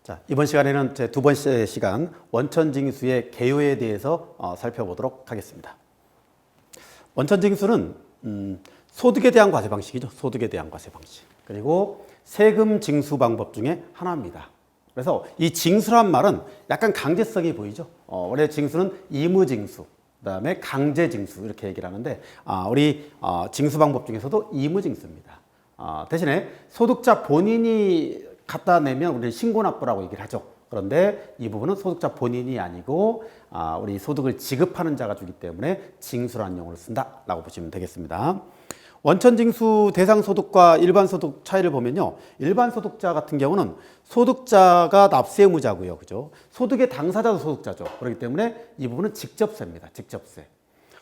자, 이번 시간에는 제 두 번째 시간 원천징수의 개요에 대해서 살펴보도록 하겠습니다. 원천징수는 소득에 대한 과세 방식이죠. 소득에 대한 과세 방식. 그리고 세금 징수 방법 중에 하나입니다. 그래서 이 징수란 말은 약간 강제성이 보이죠. 원래 징수는 의무징수, 그다음에 강제징수 이렇게 얘기를 하는데 우리 징수 방법 중에서도 의무징수입니다. 대신에 소득자 본인이 갖다 내면 우리 신고납부라고 얘기를 하죠. 그런데 이 부분은 소득자 본인이 아니고 우리 소득을 지급하는 자가 주기 때문에 징수라는 용어를 쓴다라고 보시면 되겠습니다. 원천징수 대상 소득과 일반 소득 차이를 보면요. 일반 소득자 같은 경우는 소득자가 납세 의무자고요. 그죠? 소득의 당사자도 소득자죠. 그렇기 때문에 이 부분은 직접세입니다. 직접세.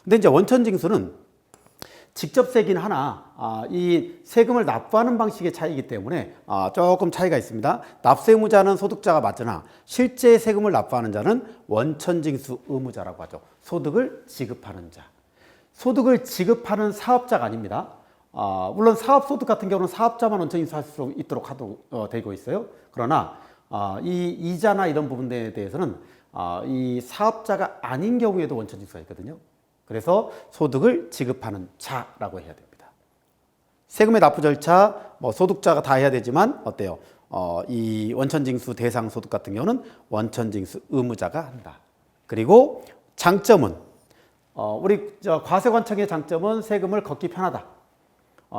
근데 이제 원천징수는 직접세긴 하나 이 세금을 납부하는 방식의 차이이기 때문에 조금 차이가 있습니다. 납세 의무자는 소득자가 맞으나 실제 세금을 납부하는 자는 원천징수 의무자라고 하죠. 소득을 지급하는 자. 소득을 지급하는 사업자가 아닙니다. 물론 사업소득 같은 경우는 사업자만 원천징수할 수 있도록 되고 있어요. 그러나 이 이자나 이런 부분에 대해서는 이 사업자가 아닌 경우에도 원천징수가 있거든요. 그래서 소득을 지급하는 자라고 해야 됩니다. 세금의 납부 절차, 소득자가 다 해야 되지만 어때요? 이 원천징수 대상 소득 같은 경우는 원천징수 의무자가 한다. 그리고 장점은 우리 과세관청의 장점은 세금을 걷기 편하다.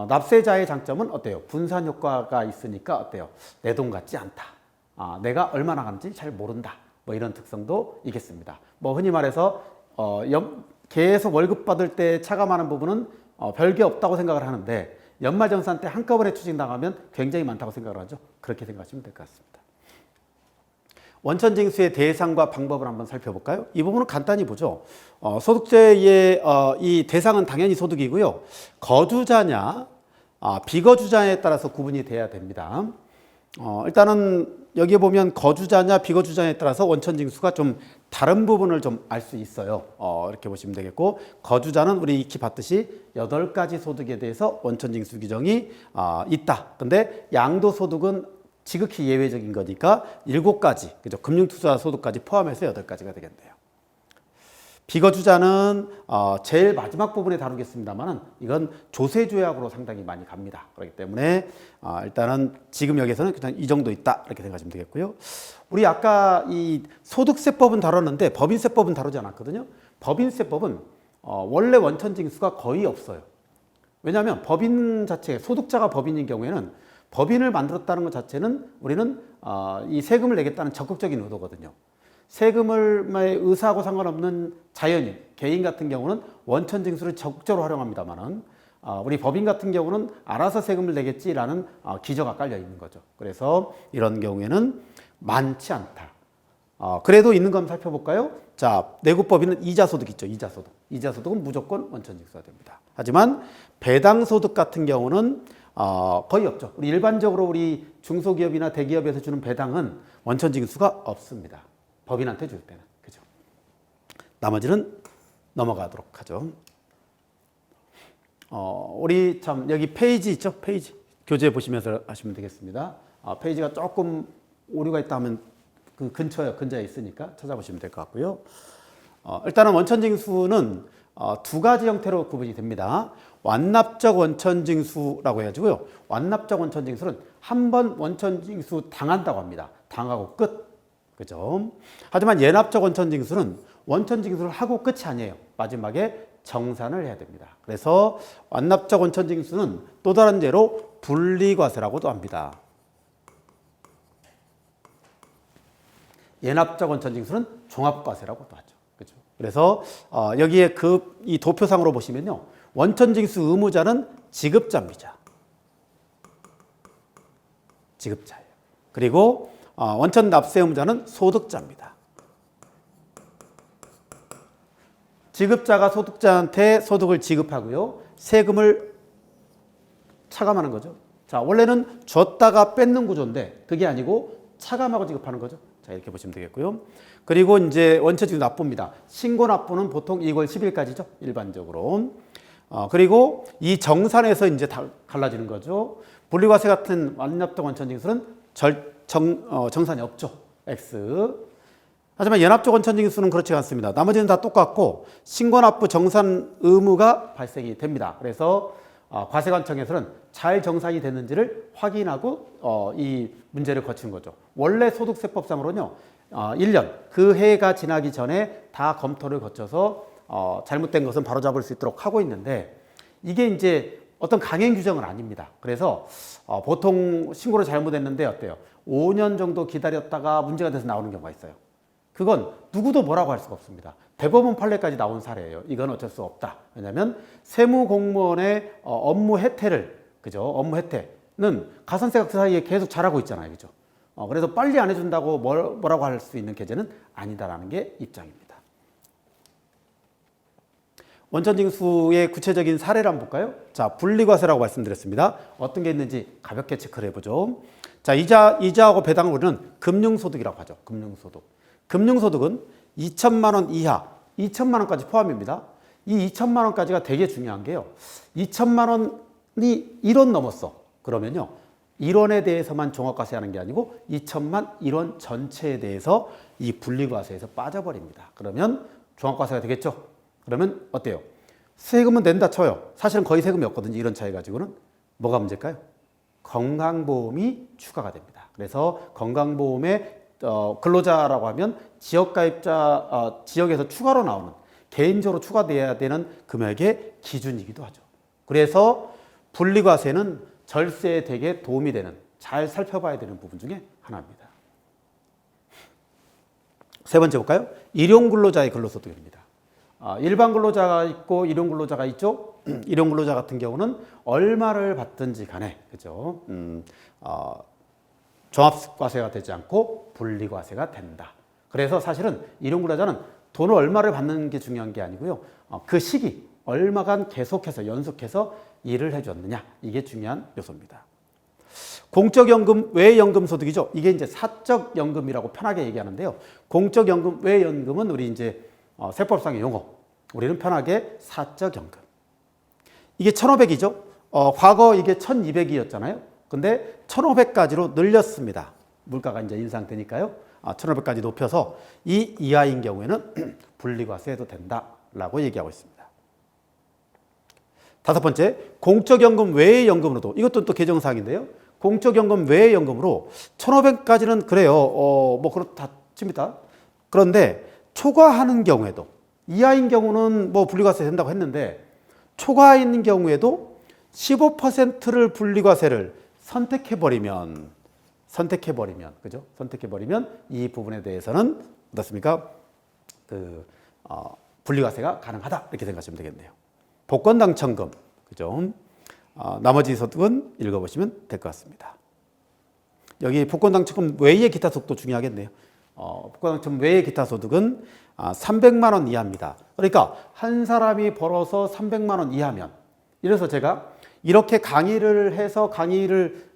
납세자의 장점은 어때요? 분산 효과가 있으니까 어때요? 내 돈 같지 않다. 내가 얼마나 가는지 잘 모른다. 이런 특성도 있겠습니다. 흔히 말해서 계속 월급 받을 때 차감하는 부분은 별게 없다고 생각을 하는데 연말정산 때 한꺼번에 추징당하면 굉장히 많다고 생각을 하죠. 그렇게 생각하시면 될 것 같습니다. 원천징수의 대상과 방법을 한번 살펴볼까요? 이 부분은 간단히 보죠. 소득세의 이 대상은 당연히 소득이고요. 거주자냐, 비거주자에 따라서 구분이 돼야 됩니다. 일단은 여기에 보면 거주자냐 비거주자에 따라서 원천징수가 좀 다른 부분을 좀 알 수 있어요. 이렇게 보시면 되겠고, 거주자는 우리 익히 봤듯이 8가지 소득에 대해서 원천징수 규정이 있다. 근데 양도소득은 지극히 예외적인 거니까 7가지, 그죠? 금융투자 소득까지 포함해서 8가지가 되겠네요. 비거주자는 제일 마지막 부분에 다루겠습니다만 이건 조세조약으로 상당히 많이 갑니다. 그렇기 때문에 일단은 지금 여기서는 그냥 이 정도 있다 이렇게 생각하시면 되겠고요. 우리 아까 이 소득세법은 다뤘는데 법인세법은 다루지 않았거든요. 법인세법은 원래 원천징수가 거의 없어요. 왜냐하면 법인 자체, 소득자가 법인인 경우에는 법인을 만들었다는 것 자체는 우리는 이 세금을 내겠다는 적극적인 의도거든요. 세금의 의사하고 상관없는 자연인, 개인 같은 경우는 원천징수를 적극적으로 활용합니다만은 우리 법인 같은 경우는 알아서 세금을 내겠지라는 기저가 깔려 있는 거죠. 그래서 이런 경우에는 많지 않다. 그래도 있는 거 한번 살펴볼까요? 자, 내국법인은 이자소득 있죠. 이자소득. 이자소득은 무조건 원천징수가 됩니다. 하지만 배당소득 같은 경우는 거의 없죠. 우리 일반적으로 우리 중소기업이나 대기업에서 주는 배당은 원천징수가 없습니다. 법인한테 줄 때는. 그죠? 나머지는 넘어가도록 하죠. 우리 참 여기 페이지 있죠? 페이지. 교재 보시면서 하시면 되겠습니다. 페이지가 조금 오류가 있다 하면 그 근처에 있으니까 찾아보시면 될 것 같고요. 일단은 원천징수는 2가지 형태로 구분이 됩니다. 완납적 원천징수라고 해가지고요. 완납적 원천징수는 한 번 원천징수 당한다고 합니다. 당하고 끝. 그죠? 하지만 예납적 원천징수는 원천징수를 하고 끝이 아니에요. 마지막에 정산을 해야 됩니다. 그래서 완납적 원천징수는 또 다른 예로 분리과세라고도 합니다. 예납적 원천징수는 종합과세라고도 하죠. 그죠? 그래서 여기에 이 도표상으로 보시면요. 원천징수 의무자는 지급자입니다. 지급자예요. 그리고 원천 납세 의무자는 소득자입니다. 지급자가 소득자한테 소득을 지급하고요. 세금을 차감하는 거죠. 자, 원래는 줬다가 뺏는 구조인데 그게 아니고 차감하고 지급하는 거죠. 자, 이렇게 보시면 되겠고요. 그리고 이제 원천징수 납부입니다. 신고 납부는 보통 2월 10일까지죠. 일반적으로. 그리고 이 정산에서 이제 다 갈라지는 거죠. 분리과세 같은 완납적 원천징수는 정산이 없죠. X. 하지만 연합적 원천징수는 그렇지 않습니다. 나머지는 다 똑같고 신고납부 정산 의무가 발생이 됩니다. 그래서 과세관청에서는 잘 정산이 됐는지를 확인하고 이 문제를 거치는 거죠. 원래 소득세법상으로는요, 1년 그 해가 지나기 전에 다 검토를 거쳐서 잘못된 것은 바로잡을 수 있도록 하고 있는데 이게 이제 어떤 강행 규정은 아닙니다. 그래서 보통 신고를 잘못했는데 어때요? 5년 정도 기다렸다가 문제가 돼서 나오는 경우가 있어요. 그건 누구도 뭐라고 할 수가 없습니다. 대법원 판례까지 나온 사례예요. 이건 어쩔 수 없다. 왜냐하면 세무공무원의 업무 혜택을, 그죠? 업무 혜택은 가산세가 그 사이에 계속 자라고 있잖아요. 그죠? 그래서 빨리 안 해준다고 뭐라고 할 수 있는 계제는 아니다라는 게 입장입니다. 원천징수의 구체적인 사례를 한번 볼까요? 자, 분리과세라고 말씀드렸습니다. 어떤 게 있는지 가볍게 체크를 해보죠. 자, 이자하고 배당을 우리는 금융소득이라고 하죠. 금융소득. 금융소득은 2천만 원 이하, 2천만 원까지 포함입니다. 이 2천만 원까지가 되게 중요한 게요. 2천만 원이 1원 넘었어. 그러면요. 1원에 대해서만 종합과세하는 게 아니고 2천만 1원 전체에 대해서 이 분리과세에서 빠져버립니다. 그러면 종합과세가 되겠죠. 그러면 어때요? 세금은 낸다 쳐요. 사실은 거의 세금이 없거든요. 이런 차이 가지고는. 뭐가 문제일까요? 건강보험이 추가가 됩니다. 그래서 건강보험에 근로자라고 하면 지역가입자, 지역에서 추가로 나오는 개인적으로 추가돼야 되는 금액의 기준이기도 하죠. 그래서 분리과세는 절세에 되게 도움이 되는, 잘 살펴봐야 되는 부분 중에 하나입니다. 세 번째 볼까요? 일용근로자의 근로소득입니다. 일반 근로자가 있고 일용 근로자가 있죠. 일용 근로자 같은 경우는 얼마를 받든지 간에, 그죠? 종합과세가 되지 않고 분리과세가 된다. 그래서 사실은 일용 근로자는 돈을 얼마를 받는 게 중요한 게 아니고요. 그 시기, 얼마간 계속해서 연속해서 일을 해줬느냐, 이게 중요한 요소입니다. 공적연금 외 연금소득이죠. 이게 이제 사적연금이라고 편하게 얘기하는데요. 공적연금 외 연금은 우리 이제 세법상의 용어. 우리는 편하게 사적연금. 이게 1,500이죠. 과거 이게 1,200이었잖아요. 근데 1,500까지로 늘렸습니다. 물가가 이제 인상되니까요. 1,500까지 높여서 이 이하인 경우에는 분리과세해도 된다라고 얘기하고 있습니다. 다섯 번째, 공적연금 외의 연금으로도, 이것도 또 개정사항인데요. 공적연금 외의 연금으로 1,500까지는 그래요. 뭐 그렇다 칩니다. 그런데 초과하는 경우에도, 이하인 경우는 뭐 분리과세 된다고 했는데 초과인 경우에도 15%를 분리과세를 선택해버리면, 그죠? 선택해버리면 이 부분에 대해서는 어떻습니까? 분리과세가 가능하다. 이렇게 생각하시면 되겠네요. 복권당첨금, 그죠? 나머지 소득은 읽어보시면 될 것 같습니다. 여기 복권당첨금 외의 기타 소득도 중요하겠네요. 복권당첨 외의 기타 소득은 300만 원 이하입니다. 그러니까 한 사람이 벌어서 300만 원 이하면, 이래서 제가 이렇게 강의를 해서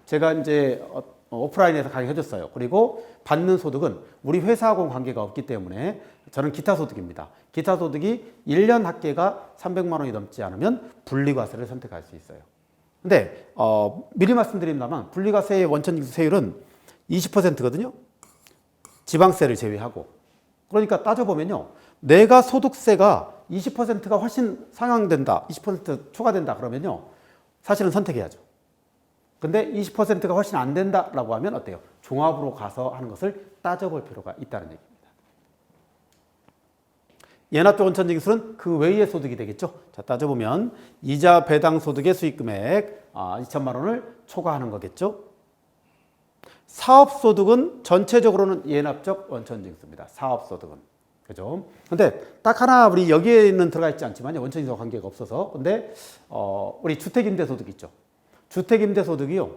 제가 이제 오프라인에서 강의해 줬어요. 그리고 받는 소득은 우리 회사하고는 관계가 없기 때문에 저는 기타 소득입니다. 기타 소득이 1년 합계가 300만 원이 넘지 않으면 분리과세를 선택할 수 있어요. 근데 미리 말씀드립니다만 분리과세의 원천징수 세율은 20%거든요. 지방세를 제외하고. 그러니까 따져보면요. 내가 소득세가 20%가 훨씬 상향된다, 20% 초과된다 그러면요. 사실은 선택해야죠. 근데 20%가 훨씬 안 된다라고 하면 어때요? 종합으로 가서 하는 것을 따져볼 필요가 있다는 얘기입니다. 연합적 원천징수는 그 외의 소득이 되겠죠. 자, 따져보면 이자 배당 소득의 수익금액 2천만 원을 초과하는 거겠죠. 사업소득은 전체적으로는 연합적 원천징수입니다. 사업소득은. 그죠? 근데 딱 하나 우리 여기에는 들어가 있지 않지만 원천징수와 관계가 없어서. 근데 우리 주택임대소득 있죠. 주택임대소득이요.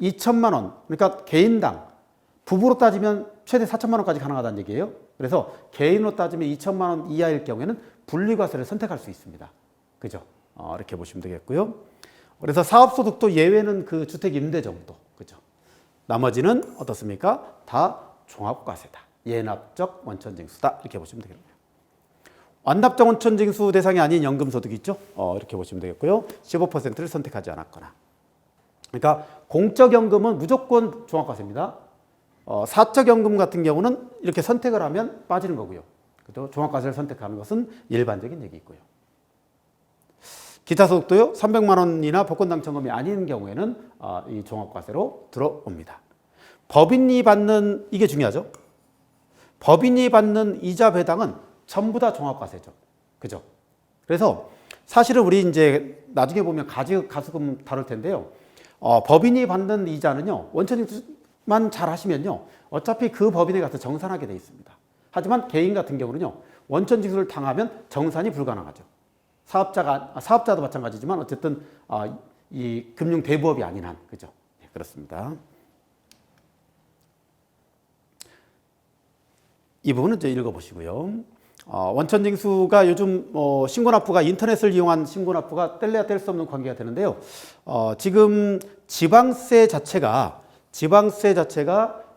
2천만 원. 그러니까 개인당 부부로 따지면 최대 4천만 원까지 가능하다는 얘기예요. 그래서 개인으로 따지면 2천만 원 이하일 경우에는 분리과세를 선택할 수 있습니다. 그죠? 이렇게 보시면 되겠고요. 그래서 사업소득도 예외는 그 주택임대 정도. 그죠? 나머지는 어떻습니까? 다 종합과세다. 연합적 원천징수다. 이렇게 보시면 되겠네요. 완납적 원천징수 대상이 아닌 연금소득이 있죠. 이렇게 보시면 되겠고요. 15%를 선택하지 않았거나. 그러니까 공적연금은 무조건 종합과세입니다. 사적연금 같은 경우는 이렇게 선택을 하면 빠지는 거고요. 그죠? 종합과세를 선택하는 것은 일반적인 얘기고요. 기타 소득도요, 300만 원이나 복권 당첨금이 아닌 경우에는 이 종합과세로 들어옵니다. 법인이 받는, 이게 중요하죠. 법인이 받는 이자 배당은 전부 다 종합과세죠. 그죠? 그래서 사실은 우리 이제 나중에 보면 가수금 다룰 텐데요. 법인이 받는 이자는요, 원천징수만 잘 하시면요, 어차피 그 법인에 가서 정산하게 돼 있습니다. 하지만 개인 같은 경우는요, 원천징수를 당하면 정산이 불가능하죠. 사업자도 마찬가지지만 어쨌든 이 금융 대부업이 아닌 한, 그죠? 네, 그렇습니다. 이 부분은 이제 읽어보시고요. 원천징수가 요즘 신고납부가 인터넷을 이용한 신고납부가 뗄래야 뗄 수 없는 관계가 되는데요. 지금 지방세 자체가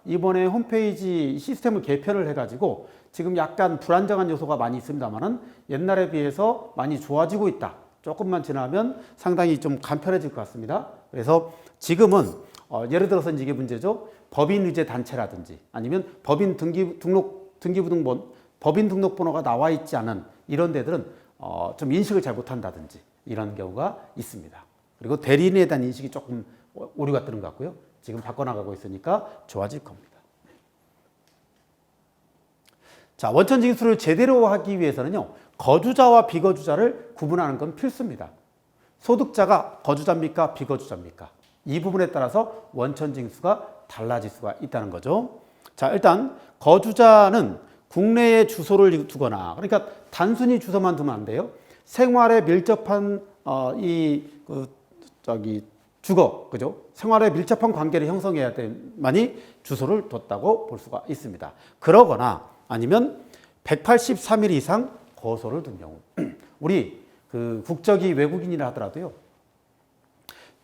이번에 홈페이지 시스템을 개편을 해가지고 지금 약간 불안정한 요소가 많이 있습니다만은 옛날에 비해서 많이 좋아지고 있다. 조금만 지나면 상당히 좀 간편해질 것 같습니다. 그래서 지금은 예를 들어서 이게 문제죠. 법인 의제 단체라든지 아니면 법인 법인 등록번호가 나와 있지 않은 이런 데들은 좀 인식을 잘 못한다든지 이런 경우가 있습니다. 그리고 대리인에 대한 인식이 조금 오류가 뜨는 것 같고요. 지금 바꿔나가고 있으니까 좋아질 겁니다. 자, 원천징수를 제대로 하기 위해서는요, 거주자와 비거주자를 구분하는 건 필수입니다. 소득자가 거주자입니까? 비거주자입니까? 이 부분에 따라서 원천징수가 달라질 수가 있다는 거죠. 자, 일단 거주자는 국내에 주소를 두거나, 그러니까 단순히 주소만 두면 안 돼요. 생활에 밀접한 주거, 그죠? 생활에 밀접한 관계를 형성해야 돼만이 주소를 뒀다고 볼 수가 있습니다. 그러거나 아니면 183일 이상 거소를 둔 경우. 우리 그 국적이 외국인이라 하더라도요,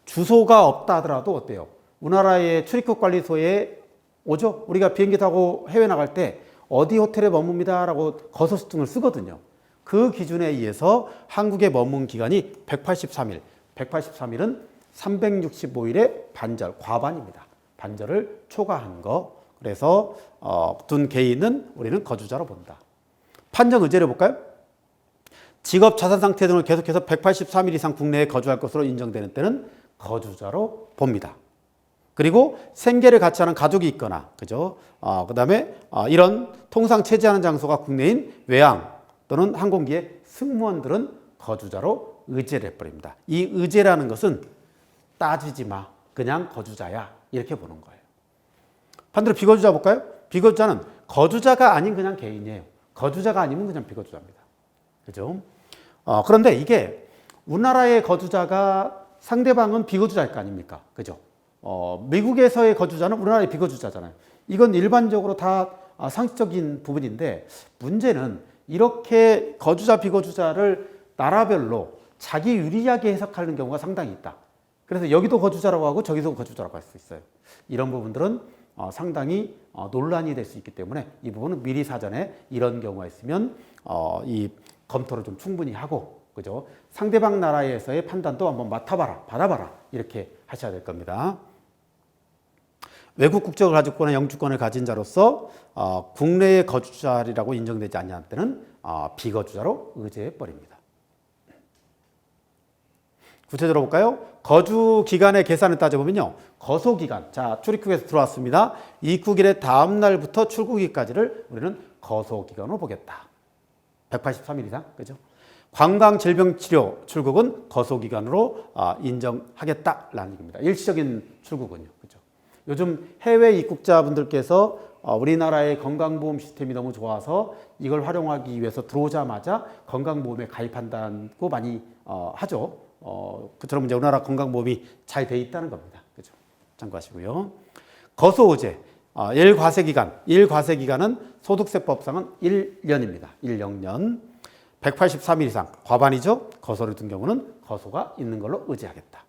주소가 없다 하더라도 어때요? 우리나라의 출입국 관리소에 오죠? 우리가 비행기 타고 해외 나갈 때 어디 호텔에 머뭅니다라고 거소증을 쓰거든요. 그 기준에 의해서 한국에 머문 기간이 183일. 183일은 365일의 반절, 과반입니다. 반절을 초과한 거. 그래서 둔 개인은 우리는 거주자로 본다. 판정 의제를 볼까요? 직업, 자산 상태 등을 계속해서 183일 이상 국내에 거주할 것으로 인정되는 때는 거주자로 봅니다. 그리고 생계를 같이 하는 가족이 있거나, 그죠? 그다음에 이런 통상 체제하는 장소가 국내인 외항 또는 항공기의 승무원들은 거주자로 의제를 해버립니다. 이 의제라는 것은 따지지 마, 그냥 거주자야, 이렇게 보는 거예요. 반대로 비거주자 볼까요? 비거주자는 거주자가 아닌 그냥 개인이에요. 거주자가 아니면 그냥 비거주자입니다. 그죠? 그런데 이게 우리나라의 거주자가 상대방은 비거주자일 거 아닙니까? 그죠? 미국에서의 거주자는 우리나라의 비거주자잖아요. 이건 일반적으로 다 상식적인 부분인데 문제는 이렇게 거주자, 비거주자를 나라별로 자기 유리하게 해석하는 경우가 상당히 있다. 그래서 여기도 거주자라고 하고 저기도 거주자라고 할 수 있어요. 이런 부분들은 상당히 논란이 될 수 있기 때문에 이 부분은 미리 사전에 이런 경우가 있으면 이 검토를 좀 충분히 하고, 그죠? 상대방 나라에서의 판단도 한번 받아봐라 이렇게 하셔야 될 겁니다. 외국 국적을 가지고 있거나 영주권을 가진 자로서 국내의 거주자라고 인정되지 않는 때는 비거주자로 의제해 버립니다. 구체적으로 볼까요? 거주 기간의 계산을 따져보면요, 거소 기간, 자, 출입국에서 들어왔습니다. 입국일의 다음 날부터 출국일까지를 우리는 거소 기간으로 보겠다. 183일 이상, 그죠? 관광 질병 치료 출국은 거소 기간으로 인정하겠다라는 얘기입니다. 일시적인 출국은요, 그죠? 요즘 해외 입국자분들께서 우리나라의 건강보험 시스템이 너무 좋아서 이걸 활용하기 위해서 들어오자마자 건강보험에 가입한다고 많이 하죠. 그처럼 이제 우리나라 건강보험이 잘 돼 있다는 겁니다. 그죠? 참고하시고요. 거소의제, 일과세기간은 소득세법상은 1년입니다. 1년년. 183일 이상, 과반이죠. 거소를 둔 경우는 거소가 있는 걸로 의제하겠다.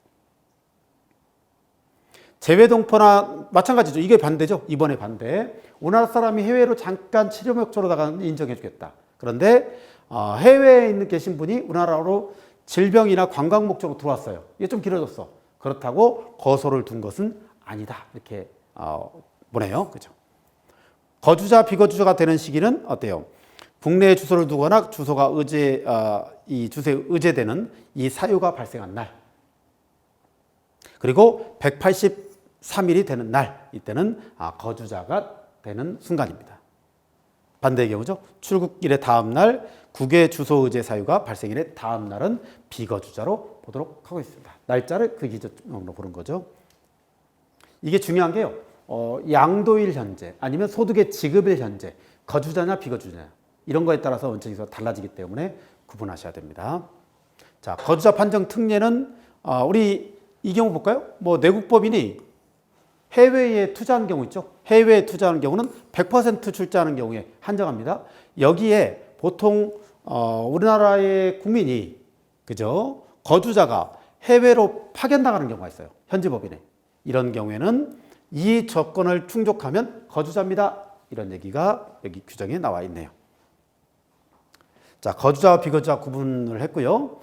재외동포나 마찬가지죠. 이게 반대죠. 이번에 반대. 우리나라 사람이 해외로 잠깐 치료 목적으로 나가는 인정해 주겠다. 그런데 해외에 계신 분이 우리나라로 질병이나 관광 목적으로 들어왔어요. 이게 좀 길어졌어. 그렇다고 거소를 둔 것은 아니다. 이렇게 보네요. 그죠? 거주자, 비거주자가 되는 시기는 어때요? 국내에 주소를 두거나 주소가 이 주소에 의제되는 이 사유가 발생한 날. 그리고 183일이 되는 날. 이때는 거주자가 되는 순간입니다. 반대의 경우죠. 출국일의 다음 날, 국외 주소 의제 사유가 발생일의 다음 날은 비거주자로 보도록 하고 있습니다. 날짜를 그 기준으로 보는 거죠. 이게 중요한 게요. 양도일 현재 아니면 소득의 지급일 현재, 거주자냐 비거주자냐 이런 거에 따라서 원천징수가 달라지기 때문에 구분하셔야 됩니다. 자, 거주자 판정 특례는 우리 이 경우 볼까요? 뭐 내국법인이 해외에 투자하는 경우 있죠. 해외에 투자하는 경우는 100% 출자하는 경우에 한정합니다. 여기에 보통 우리나라의 국민이 그죠? 거주자가 해외로 파견나가는 경우가 있어요. 현지 법인에. 이런 경우에는 이 조건을 충족하면 거주자입니다. 이런 얘기가 여기 규정에 나와 있네요. 자, 거주자와 비거주자 구분을 했고요.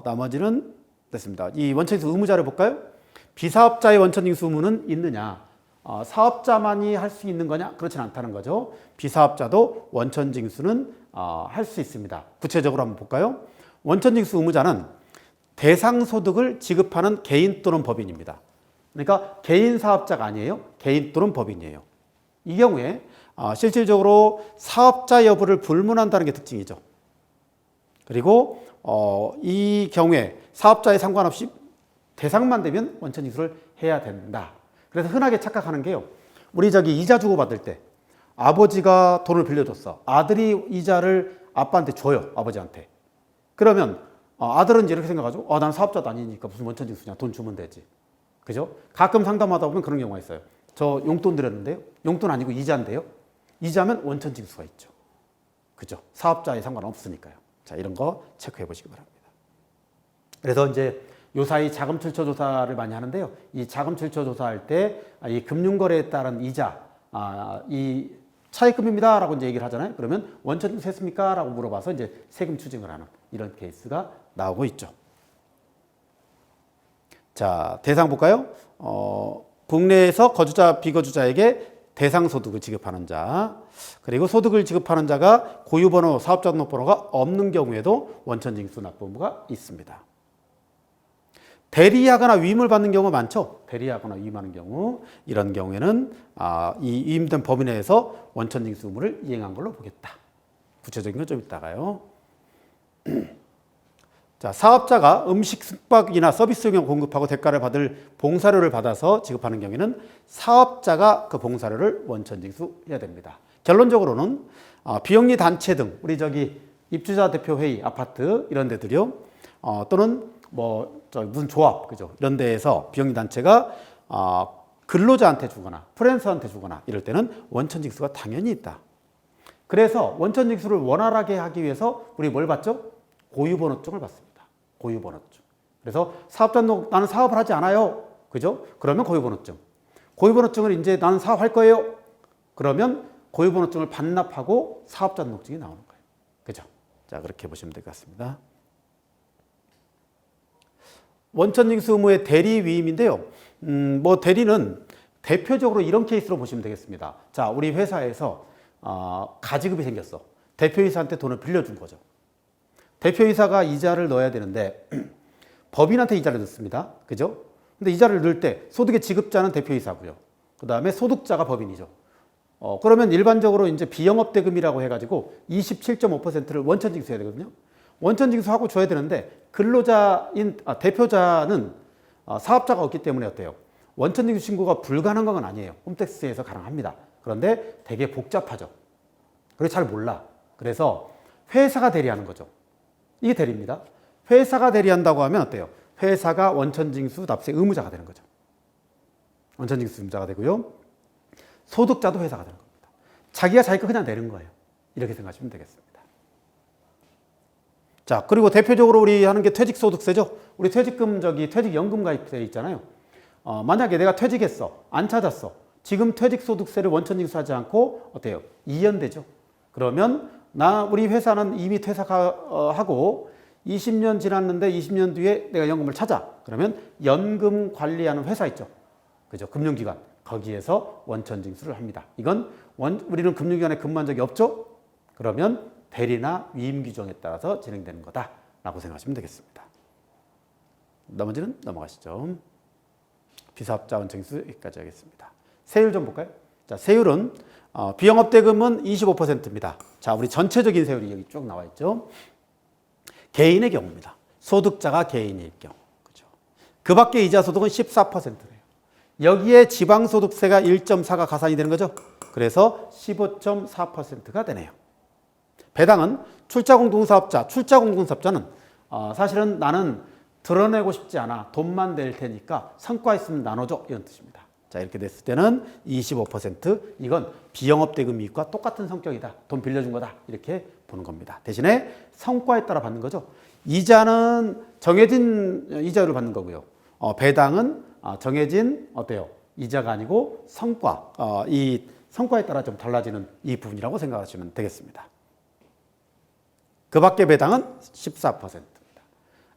나머지는 됐습니다. 이 원천징수 의무자를 볼까요? 비사업자의 원천징수 의무는 있느냐? 사업자만이 할 수 있는 거냐? 그렇진 않다는 거죠. 비사업자도 원천징수는 할 수 있습니다. 구체적으로 한번 볼까요? 원천징수 의무자는 대상소득을 지급하는 개인 또는 법인입니다. 그러니까 개인 사업자가 아니에요. 개인 또는 법인이에요. 이 경우에 실질적으로 사업자 여부를 불문한다는 게 특징이죠. 그리고 이 경우에 사업자에 상관없이 대상만 되면 원천징수를 해야 된다. 그래서 흔하게 착각하는 게요. 우리 이자 주고받을 때 아버지가 돈을 빌려줬어. 아들이 이자를 아빠한테 줘요. 아버지한테. 그러면 아들은 이제 이렇게 생각하죠. 난 사업자도 아니니까 무슨 원천징수냐. 돈 주면 되지. 그죠? 가끔 상담하다 보면 그런 경우가 있어요. 저 용돈 드렸는데요. 용돈 아니고 이자인데요. 이자면 원천징수가 있죠. 그죠? 사업자에 상관없으니까요. 자, 이런 거 체크해 보시기 바랍니다. 그래서 이제 요사이 자금 출처 조사를 많이 하는데요. 이 자금 출처 조사할 때 이 금융거래에 따른 이자, 이 차입금입니다라고 이제 얘기를 하잖아요. 그러면 원천징수 했습니까? 라고 물어봐서 이제 세금 추징을 하는 이런 케이스가 나오고 있죠. 자, 대상 볼까요? 국내에서 거주자, 비거주자에게 대상소득을 지급하는 자, 그리고 소득을 지급하는 자가 고유번호, 사업자 등록번호가 없는 경우에도 원천징수 납부 의무가 있습니다. 대리하거나 위임을 받는 경우가 많죠. 대리하거나 위임하는 경우, 이런 경우에는 이 위임된 범위 내에서 원천징수 의무를 이행한 걸로 보겠다. 구체적인 건 좀 이따가요. 자, 사업자가 음식 숙박이나 서비스용 공급하고 대가를 받을 봉사료를 받아서 지급하는 경우에는 사업자가 그 봉사료를 원천징수해야 됩니다. 결론적으로는 비영리 단체 등 우리 입주자 대표 회의, 아파트 이런 데들이요. 또는 무슨 조합, 그죠? 이런 데에서 비영리 단체가 근로자한테 주거나 프랜서한테 주거나 이럴 때는 원천징수가 당연히 있다. 그래서 원천징수를 원활하게 하기 위해서 우리 뭘 받죠? 고유번호증을 받습니다. 고유번호증. 그래서 사업자 등록, 나는 사업을 하지 않아요. 그죠? 그러면 고유번호증. 고유번호증을 이제 나는 사업할 거예요. 그러면 고유번호증을 반납하고 사업자 등록증이 나오는 거예요. 그죠? 자, 그렇게 보시면 될 것 같습니다. 원천징수 의무의 대리 위임인데요. 대리는 대표적으로 이런 케이스로 보시면 되겠습니다. 자, 우리 회사에서 가지급이 생겼어. 대표이사한테 돈을 빌려준 거죠. 대표이사가 이자를 넣어야 되는데 법인한테 이자를 넣습니다. 그죠? 근데 이자를 넣을 때 소득의 지급자는 대표이사고요. 그 다음에 소득자가 법인이죠. 그러면 일반적으로 이제 비영업대금이라고 해가지고 27.5%를 원천징수해야 되거든요. 원천징수하고 줘야 되는데 대표자는 사업자가 없기 때문에 어때요? 원천징수 신고가 불가능한 건 아니에요. 홈택스에서 가능합니다. 그런데 되게 복잡하죠. 그리고 잘 몰라. 그래서 회사가 대리하는 거죠. 이게 대리입니다. 회사가 대리한다고 하면 어때요? 회사가 원천징수 납세 의무자가 되는 거죠. 원천징수 의무자가 되고요. 소득자도 회사가 되는 겁니다. 자기가 자기 거 그냥 내는 거예요. 이렇게 생각하시면 되겠습니다. 자, 그리고 대표적으로 우리 하는 게 퇴직소득세죠. 우리 퇴직금 퇴직연금 가입돼 있잖아요. 만약에 내가 퇴직했어. 안 찾았어. 지금 퇴직소득세를 원천징수하지 않고 어때요? 이연되죠. 그러면 우리 회사는 이미 퇴사하고 20년 지났는데 20년 뒤에 내가 연금을 찾아. 그러면 연금 관리하는 회사 있죠. 그죠? 금융기관. 거기에서 원천징수를 합니다. 이건 우리는 금융기관에 근무한 적이 없죠? 그러면 대리나 위임 규정에 따라서 진행되는 거다라고 생각하시면 되겠습니다. 나머지는 넘어가시죠. 비사업자 원천징수 여기까지 하겠습니다. 세율 좀 볼까요? 자, 세율은 비영업대금은 25%입니다. 자, 우리 전체적인 세율이 여기 쭉 나와 있죠. 개인의 경우입니다. 소득자가 개인일 경우. 그죠? 그 밖에 이자 소득은 14%예요. 여기에 지방소득세가 1.4가 가산이 되는 거죠. 그래서 15.4%가 되네요. 배당은 출자공동사업자는 사실은 나는 드러내고 싶지 않아. 돈만 낼 테니까 성과 있으면 나눠줘. 이런 뜻입니다. 자, 이렇게 됐을 때는 25% 이건 비영업대금 이익과 똑같은 성격이다. 돈 빌려준 거다. 이렇게 보는 겁니다. 대신에 성과에 따라 받는 거죠. 이자는 정해진 이자율을 받는 거고요. 배당은 정해진 어때요? 이자가 아니고 성과. 이 성과에 따라 좀 달라지는 이 부분이라고 생각하시면 되겠습니다. 그 밖에 배당은 14%입니다.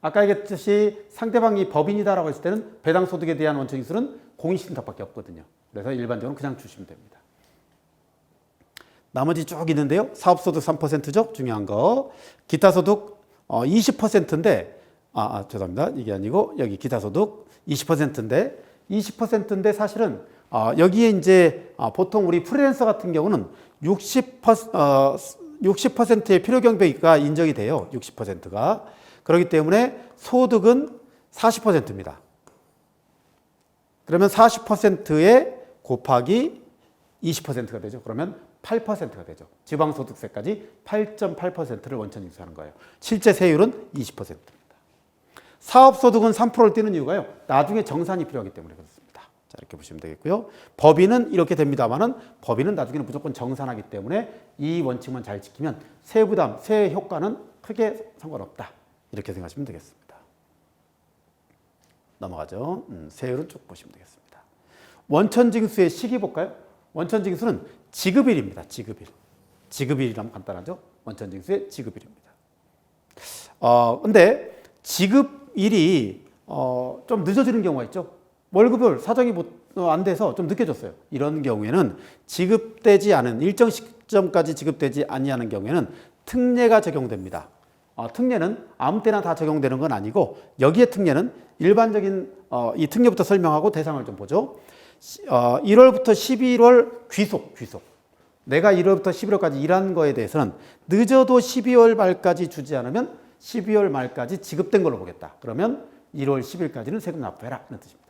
아까 얘기했듯이 상대방이 법인이다라고 했을 때는 배당 소득에 대한 원천징수는 공인신탁밖에 없거든요. 그래서 일반적으로 그냥 주시면 됩니다. 나머지 쭉 있는데요. 사업소득 3%죠. 중요한 거. 기타소득 20%인데 죄송합니다. 이게 아니고 여기 기타소득 20%인데 사실은 여기에 이제 보통 우리 프리랜서 같은 경우는 60%의 필요경비가 인정이 돼요. 60%가. 그렇기 때문에 소득은 40%입니다. 그러면 40%에 곱하기 20%가 되죠. 그러면 8%가 되죠. 지방소득세까지 8.8%를 원천징수하는 거예요. 실제 세율은 20%입니다. 사업소득은 3%를 띄는 이유가요. 나중에 정산이 필요하기 때문에 그렇습니다. 자, 이렇게 보시면 되겠고요. 법인은 이렇게 됩니다만은 법인은 나중에는 무조건 정산하기 때문에 이 원칙만 잘 지키면 세부담, 세 효과는 크게 상관없다. 이렇게 생각하시면 되겠습니다. 넘어가죠. 세율은 쭉 보시면 되겠습니다. 원천징수의 시기 볼까요? 원천징수는 지급일입니다. 지급일이라면 간단하죠? 원천징수의 지급일입니다. 근데 지급일이 좀 늦어지는 경우가 있죠. 월급을 사정이 안 돼서 좀 늦게 줬어요. 이런 경우에는 지급되지 않은 일정 시점까지 지급되지 아니하는 경우에는 특례가 적용됩니다. 특례는 아무 때나 다 적용되는 건 아니고 여기에 특례는 일반적인 이 특례부터 설명하고 대상을 좀 보죠. 1월부터 11월 귀속. 내가 1월부터 11월까지 일한 거에 대해서는 늦어도 12월 말까지 주지 않으면 12월 말까지 지급된 걸로 보겠다. 그러면 1월 10일까지는 세금 납부해라. 이런 뜻입니다.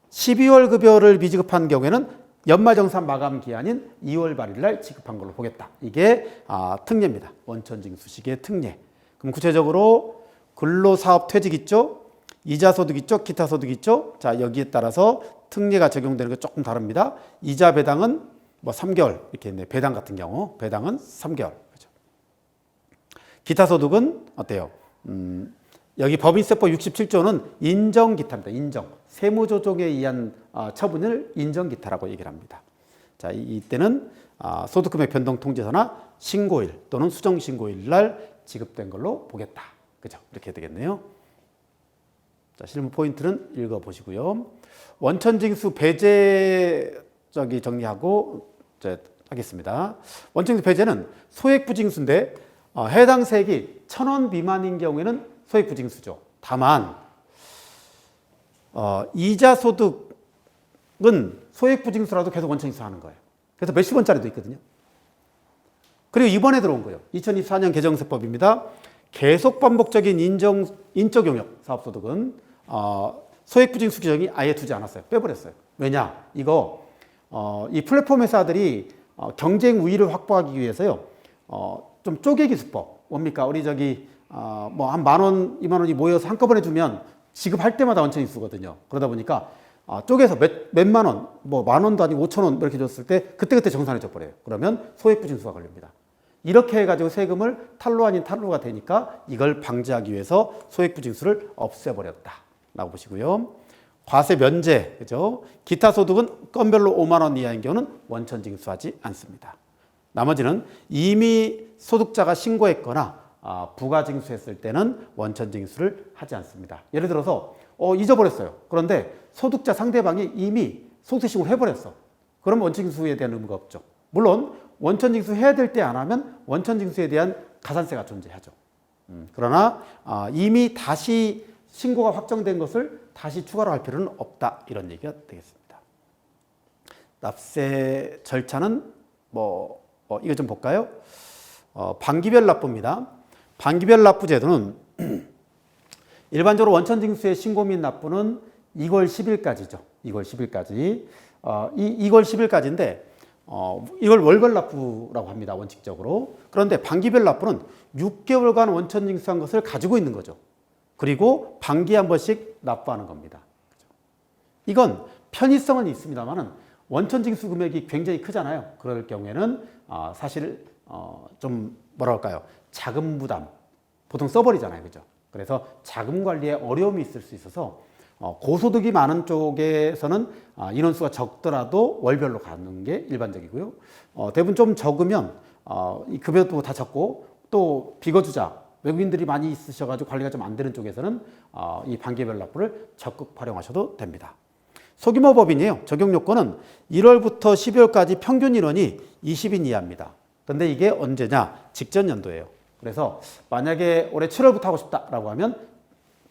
12월 급여를 미지급한 경우에는 연말정산 마감 기한인 2월 말일 날 지급한 걸로 보겠다. 이게 특례입니다. 원천징수식의 특례. 그럼 구체적으로 근로사업 퇴직 있죠? 이자소득 있죠? 기타소득 있죠? 자, 여기에 따라서 특례가 적용되는 게 조금 다릅니다. 이자 배당은 3개월 이렇게 있네. 배당 같은 경우 배당은 3개월. 그렇죠? 기타소득은 어때요? 여기 법인세법 67조는 인정기타입니다. 인정. 세무조정에 의한 처분을 인정기타라고 얘기를 합니다. 자, 이때는 소득금액 변동통지서나 신고일 또는 수정신고일 날 지급된 걸로 보겠다. 그죠? 이렇게 되겠네요. 자, 실무 포인트는 읽어보시고요. 원천징수 배제 정리하고 하겠습니다. 원천징수 배제는 소액부징수인데 해당 세액이 1,000원 미만인 경우에는 소액부징수죠. 다만 이자소득은 소액부징수라도 계속 원천징수하는 거예요. 그래서 몇십 원짜리도 있거든요. 그리고 이번에 들어온 거예요. 2024년 개정세법입니다. 계속 반복적인 인적 용역 사업소득은 소액부징수 규정이 아예 두지 않았어요. 빼버렸어요. 왜냐? 이거 이 플랫폼 회사들이 경쟁 우위를 확보하기 위해서요. 좀 쪼개기 수법. 뭡니까? 우리 한 10,000원, 20,000원이 모여서 한꺼번에 주면 지급할 때마다 원천징수거든요. 그러다 보니까 쪼개서 몇만 원, 10,000원도 아니고 5,000원 이렇게 줬을 때 그때그때 정산해 줘 버려요. 그러면 소액부징수가 걸립니다. 이렇게 해가지고 세금을 탈루 아닌 탈루가 되니까 이걸 방지하기 위해서 소액부징수를 없애버렸다라고 보시고요. 과세 면제, 그죠? 기타 소득은 건별로 5만 원 이하인 경우는 원천징수하지 않습니다. 나머지는 이미 소득자가 신고했거나 부가징수했을 때는 원천징수를 하지 않습니다. 예를 들어서 잊어버렸어요. 그런데 소득자 상대방이 이미 소득신고를 해버렸어. 그럼 원천징수에 대한 의무가 없죠. 물론 원천징수 해야 될 때 안 하면 원천징수에 대한 가산세가 존재하죠. 그러나 이미 다시 신고가 확정된 것을 다시 추가로 할 필요는 없다, 이런 얘기가 되겠습니다. 납세 절차는 이거 좀 볼까요? 반기별 납부입니다. 반기별 납부 제도는 일반적으로 원천징수의 신고 및 납부는 2월 10일까지죠. 2월 10일까지. 2월 10일까지인데 이걸 월별 납부라고 합니다. 원칙적으로. 그런데 반기별 납부는 6개월간 원천징수한 것을 가지고 있는 거죠. 그리고 반기에 한 번씩 납부하는 겁니다. 이건 편의성은 있습니다만 원천징수 금액이 굉장히 크잖아요. 그럴 경우에는 사실 좀 뭐랄까요, 자금 부담 보통 써버리잖아요, 그죠? 그래서 자금 관리에 어려움이 있을 수 있어서 고소득이 많은 쪽에서는 인원수가 적더라도 월별로 가는 게 일반적이고요. 대부분 좀 적으면 이 급여도 다 적고 또 비거주자 외국인들이 많이 있으셔가지고 관리가 좀 안 되는 쪽에서는 이 반기별 납부를 적극 활용하셔도 됩니다. 소규모 법인이에요. 적용 요건은 1월부터 12월까지 평균 인원이 20인 이하입니다. 근데 이게 언제냐? 직전 연도예요. 그래서 만약에 올해 7월부터 하고 싶다라고 하면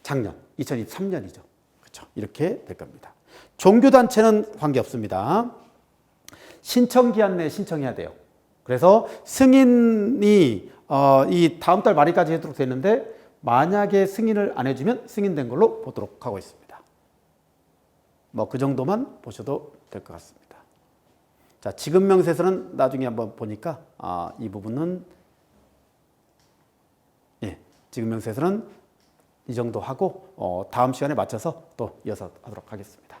작년 2023년이죠. 그렇죠. 이렇게 될 겁니다. 종교단체는 관계없습니다. 신청 기한 내에 신청해야 돼요. 그래서 승인이 이 다음 달 말일까지 해도록 되는데 만약에 승인을 안 해주면 승인된 걸로 보도록 하고 있습니다. 그 정도만 보셔도 될 것 같습니다. 자, 지급 명세서는 나중에 한번 보니까 이 부분은 지급 명세서는 이 정도 하고 다음 시간에 맞춰서 또 이어서 하도록 하겠습니다.